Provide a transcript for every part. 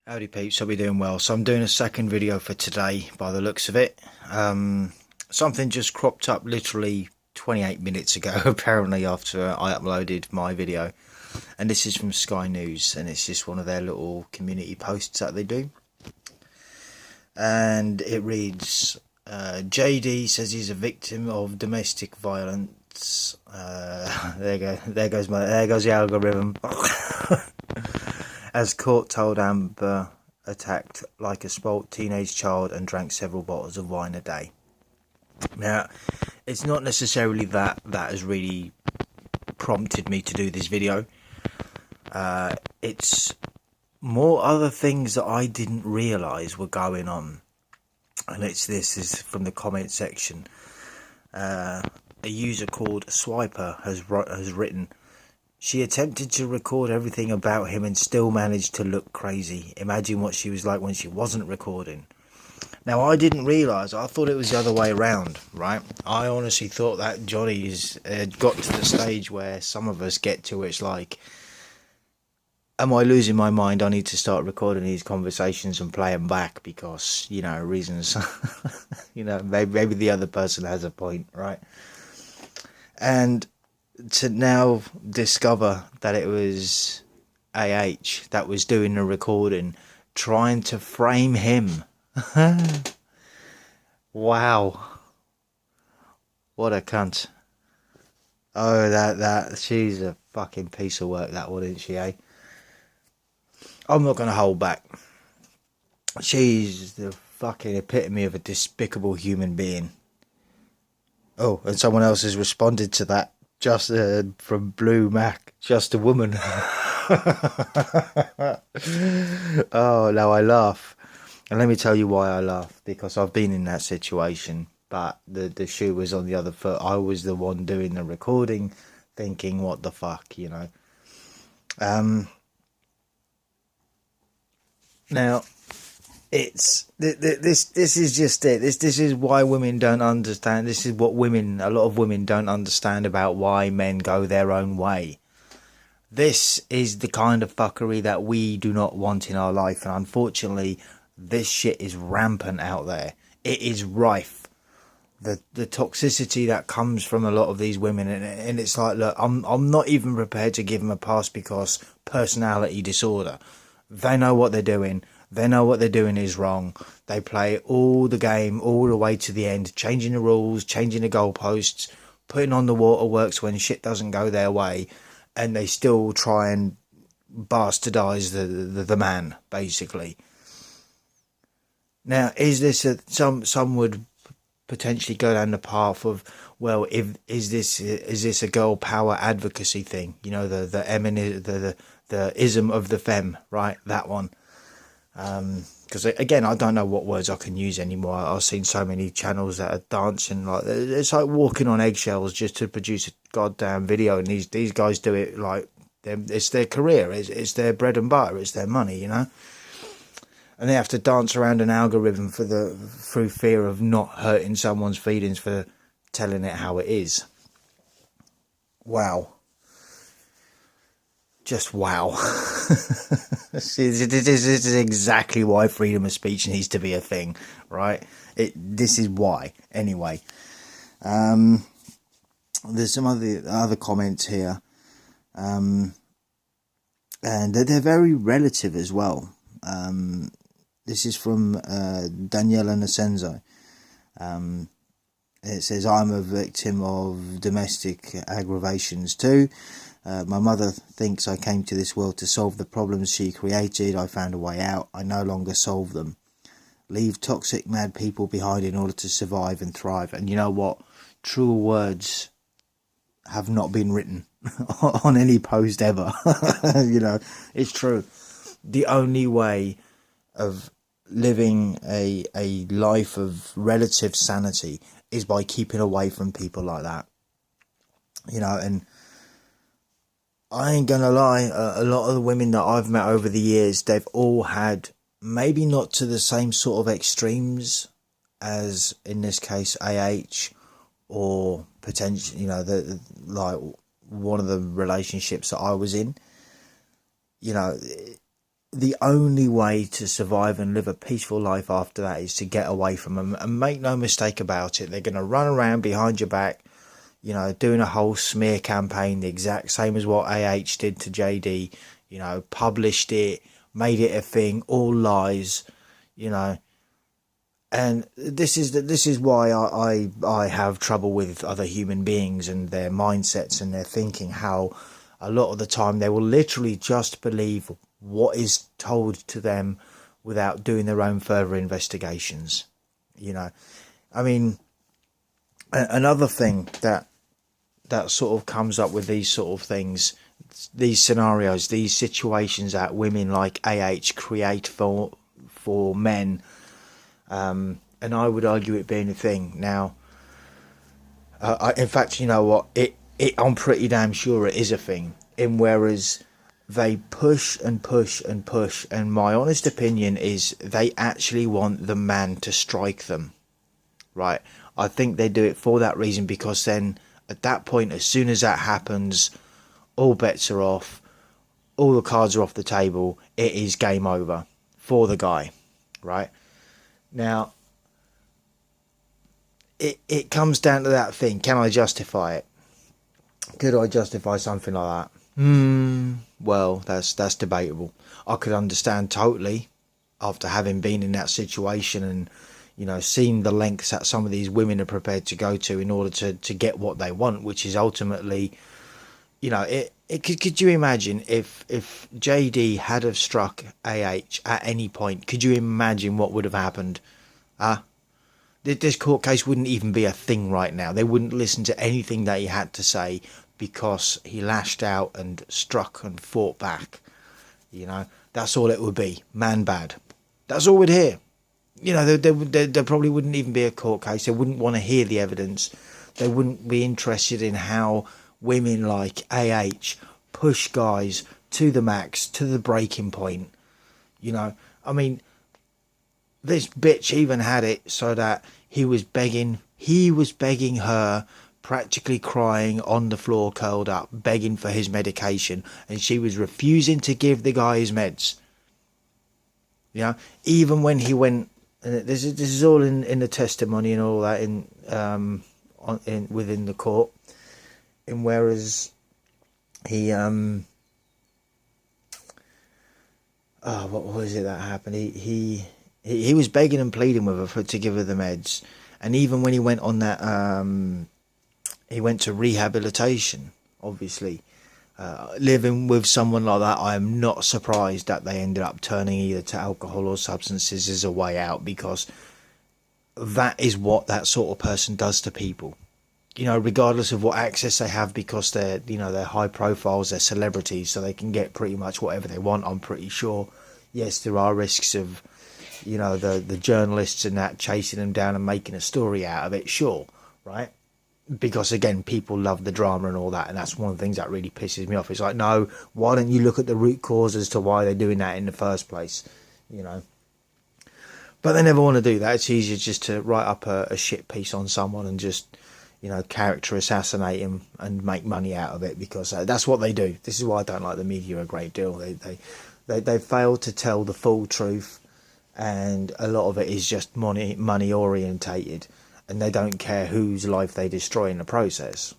Howdy peeps, hope you're doing well. So I'm doing a second video for today by the looks of it. Something just cropped up literally 28 minutes ago apparently after I uploaded my video. And this is from Sky News, and it's just one of their little community posts that they do. And it reads, JD says he's a victim of domestic violence. There goes the algorithm. As court told Amber attacked like a spoilt teenage child and drank several bottles of wine a day. Now, it's not necessarily that has really prompted me to do this video. It's more other things that I didn't realise were going on. And this is from the comment section. A user called Swiper has written, "She attempted to record everything about him and still managed to look crazy. Imagine what she was like when she wasn't recording." Now, I didn't realise. I thought it was the other way around, right? I honestly thought that Johnny's got to the stage where some of us get to. It's like, am I losing my mind? I need to start recording these conversations and play them back because, you know, reasons. You know, maybe the other person has a point, right? And to now discover that it was AH that was doing the recording, trying to frame him. Wow. What a cunt. Oh, that she's a fucking piece of work, that one, isn't she, eh? I'm not going to hold back. She's the fucking epitome of a despicable human being. Oh, and someone else has responded to that. Just from Blue Mac, just a woman. Oh, now I laugh. And let me tell you why I laugh. Because I've been in that situation. But the shoe was on the other foot. I was the one doing the recording, thinking, what the fuck, you know. Now, it's this is just it. This is why women don't understand. This is what a lot of women don't understand about why men go their own way. This is the kind of fuckery that we do not want in our life, and unfortunately, this shit is rampant out there. It is rife. The toxicity that comes from a lot of these women, and it's like, look, I'm not even prepared to give them a pass because personality disorder. They know what they're doing. They know what they're doing is wrong. They play all the game all the way to the end, changing the rules, changing the goalposts, putting on the waterworks when shit doesn't go their way, and they still try and bastardize the man, basically. Now, is this some would potentially go down the path of, well, is this a girl power advocacy thing? You know, the ism of the femme, right? That one. Because again, I don't know what words I can use anymore. I've seen so many channels that are dancing like it's like walking on eggshells just to produce a goddamn video, and these guys do it like it's their career, it's their bread and butter, it's their money, you know. And they have to dance around an algorithm through fear of not hurting someone's feelings for telling it how it is. Wow. Just wow. This is exactly why freedom of speech needs to be a thing, right? This is why. Anyway, there's some other comments here, and they're very relative as well. This is from Daniela Nasenzo. It says, "I'm a victim of domestic aggravations too. My mother thinks I came to this world to solve the problems she created. I found a way out. I no longer solve them. Leave toxic, mad people behind in order to survive and thrive." And you know what? Truer words have not been written on any post ever. You know, it's true. The only way of living a life of relative sanity is by keeping away from people like that. You know, and I ain't gonna lie, a lot of the women that I've met over the years, they've all had, maybe not to the same sort of extremes as, in this case, AH, or potentially, you know, like one of the relationships that I was in. You know, the only way to survive and live a peaceful life after that is to get away from them. And make no mistake about it, they're going to run around behind your back, you know, doing a whole smear campaign, the exact same as what AH did to JD, you know, published it, made it a thing, all lies, you know. And this is why I have trouble with other human beings and their mindsets and their thinking, how a lot of the time they will literally just believe what is told to them without doing their own further investigations. You know, I mean, another thing that sort of comes up with these sort of things, these scenarios, these situations that women like AH create for men, and I would argue it being a thing. Now, in fact, you know what, I'm pretty damn sure it is a thing, in whereas they push and push and push, and my honest opinion is they actually want the man to strike them, right? I think they do it for that reason, because then at that point, as soon as that happens, all bets are off, all the cards are off the table, it is game over for the guy, right? Now, it comes down to that thing, can I justify it? Could I justify something like that? Well, that's debatable. I could understand totally, after having been in that situation and, you know, seen the lengths that some of these women are prepared to go to in order to get what they want, which is ultimately, you know, could you imagine if JD had have struck AH at any point? Could you imagine what would have happened? This court case wouldn't even be a thing right now. They wouldn't listen to anything that he had to say, because he lashed out and struck and fought back. You know, that's all it would be. Man bad. That's all we'd hear. You know, there probably wouldn't even be a court case. They wouldn't want to hear the evidence. They wouldn't be interested in how women like AH push guys to the max, to the breaking point. You know, I mean, this bitch even had it so that he was begging her, practically crying on the floor, curled up, begging for his medication, and she was refusing to give the guy his meds. You know, even when he went, and this is all in the testimony and all that within the court, and whereas he what was it that happened? He was begging and pleading with her to give her the meds, and even when he went on that he went to rehabilitation, obviously. Living with someone like that, I am not surprised that they ended up turning either to alcohol or substances as a way out, because that is what that sort of person does to people. You know, regardless of what access they have, because they're, you know, they're high profiles, they're celebrities, so they can get pretty much whatever they want, I'm pretty sure. Yes, there are risks of, you know, the journalists and that chasing them down and making a story out of it, sure, right? Because again, people love the drama and all that, and that's one of the things that really pisses me off. It's like, no, why don't you look at the root cause as to why they're doing that in the first place, you know? But they never want to do that. It's easier just to write up a shit piece on someone and just, you know, character assassinate him and make money out of it, because that's what they do. This is why I don't like the media a great deal. They fail to tell the full truth, and a lot of it is just money orientated. And they don't care whose life they destroy in the process.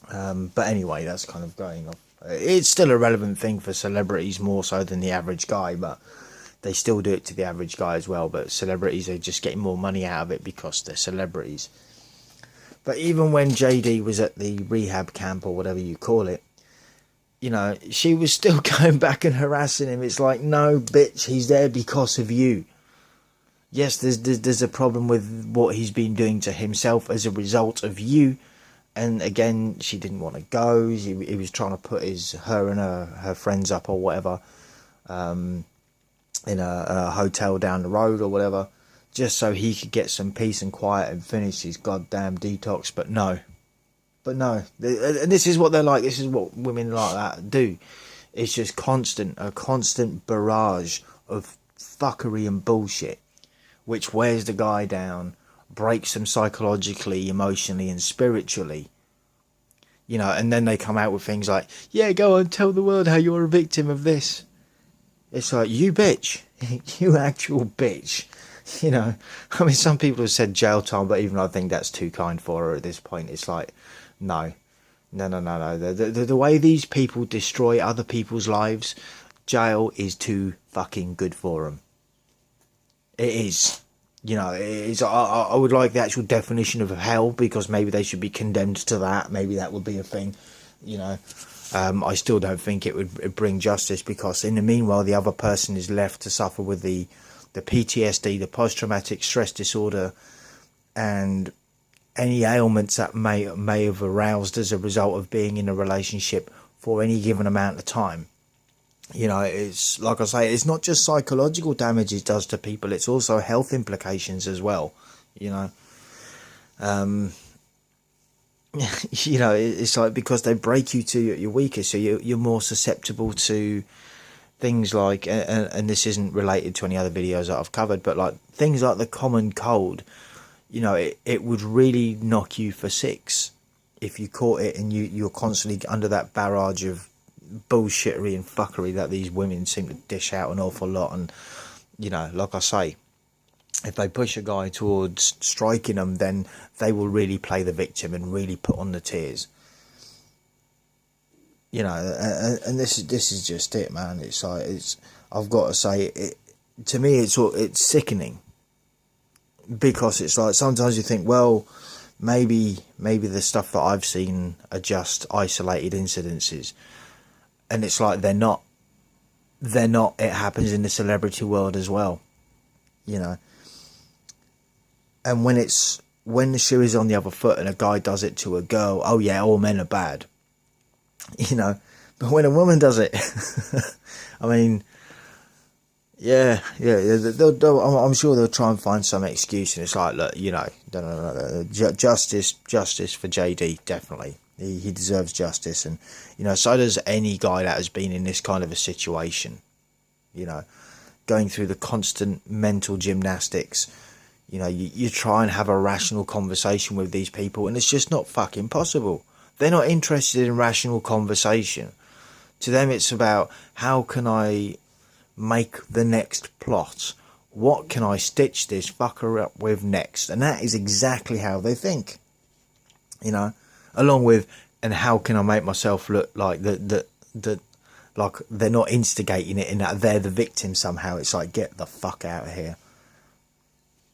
But anyway, that's kind of going off. It's still a relevant thing for celebrities, more so than the average guy, but they still do it to the average guy as well. But celebrities are just getting more money out of it because they're celebrities. But even when JD was at the rehab camp, or whatever you call it, you know, she was still going back and harassing him. It's like, no, bitch, he's there because of you. Yes, there's a problem with what he's been doing to himself as a result of you. And again, she didn't want to go. He was trying to put her and her friends up or whatever, in a hotel down the road or whatever, just so he could get some peace and quiet and finish his goddamn detox. But no. And this is what they're like. This is what women like that do. It's just a constant barrage of fuckery and bullshit, which wears the guy down, breaks them psychologically, emotionally and spiritually. You know, and then they come out with things like, yeah, go on, tell the world how you're a victim of this. It's like, you bitch. You actual bitch. You know, I mean, some people have said jail time, but even I think that's too kind for her at this point. It's like, no. The way these people destroy other people's lives, jail is too fucking good for them. It is. You know, it is. I would like the actual definition of hell, because maybe they should be condemned to that. Maybe that would be a thing, you know. I still don't think it would bring justice, because in the meanwhile, the other person is left to suffer with the PTSD, the post-traumatic stress disorder, and any ailments that may have aroused as a result of being in a relationship for any given amount of time. You know, it's like I say, it's not just psychological damage it does to people, it's also health implications as well, you know. You know, it's like, because they break you to your weakest, so you're more susceptible to things like, and this isn't related to any other videos that I've covered, but like things like the common cold. You know, it would really knock you for six if you caught it, and you're constantly under that barrage of bullshittery and fuckery that these women seem to dish out an awful lot. And, you know, like I say, if they push a guy towards striking them, then they will really play the victim and really put on the tears. You know, and this is just it, man. It's like, I've got to say, to me, it's sickening. Because it's like, sometimes you think, well, maybe the stuff that I've seen are just isolated incidences, and it's like, they're not. It happens in the celebrity world as well, you know. And when the shoe is on the other foot and a guy does it to a girl, oh yeah, all men are bad, you know. But when a woman does it, I mean, yeah. I'm sure they'll try and find some excuse, and it's like, look, you know, justice for JD, definitely. He deserves justice, and, you know, so does any guy that has been in this kind of a situation. You know, going through the constant mental gymnastics. You know, you try and have a rational conversation with these people, and it's just not fucking possible. They're not interested in rational conversation. To them, it's about, how can I make the next plot? What can I stitch this fucker up with next? And that is exactly how they think, you know, along with, and how can I make myself look like like they're not instigating it, and that they're the victim somehow. It's like, get the fuck out of here.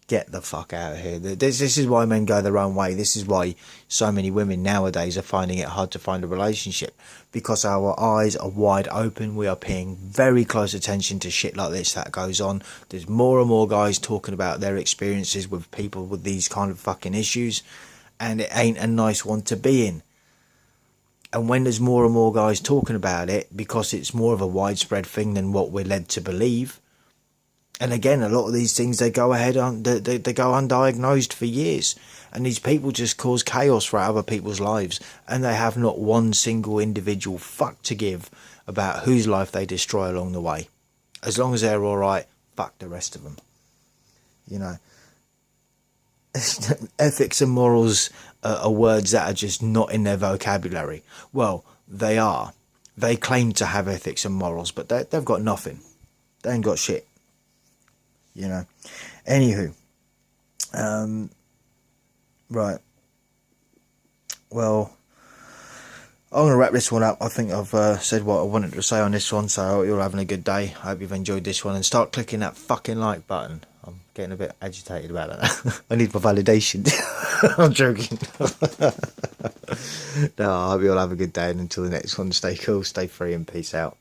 Get the fuck out of here. This is why men go their own way. This is why so many women nowadays are finding it hard to find a relationship, because our eyes are wide open. We are paying very close attention to shit like this that goes on. There's more and more guys talking about their experiences with people with these kind of fucking issues, and it ain't a nice one to be in. And when there's more and more guys talking about it, because it's more of a widespread thing than what we're led to believe. And again, a lot of these things, they go ahead on, they go undiagnosed for years, and these people just cause chaos for other people's lives, and they have not one single individual fuck to give about whose life they destroy along the way. As long as they're all right, fuck the rest of them. You know, ethics and morals are words that are just not in their vocabulary. Well, they are. They claim to have ethics and morals, but they've got nothing. They ain't got shit. You know. Anywho. Right. Well, I'm going to wrap this one up. I think I've said what I wanted to say on this one, so I hope you're having a good day. I hope you've enjoyed this one, and start clicking that fucking like button. I'm getting a bit agitated about that. I need my validation. I'm joking. No, I hope you all have a good day, and until the next one, stay cool, stay free, and peace out.